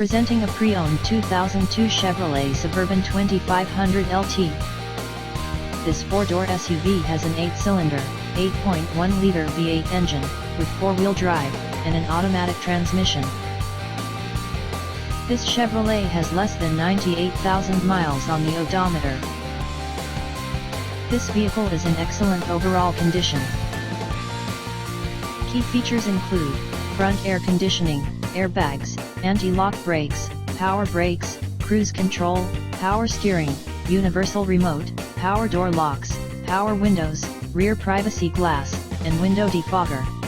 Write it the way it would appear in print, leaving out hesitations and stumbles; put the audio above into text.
Presenting a pre-owned 2002 Chevrolet Suburban 2500 LT. This four-door SUV has an 8-cylinder, 8.1-liter V8 engine, with four-wheel drive, and an automatic transmission. This Chevrolet has less than 98,000 miles on the odometer. This vehicle is in excellent overall condition. Key features include front air conditioning, airbags, anti-lock brakes, power brakes, cruise control, power steering, universal remote, power door locks, power windows, rear privacy glass, and window defogger.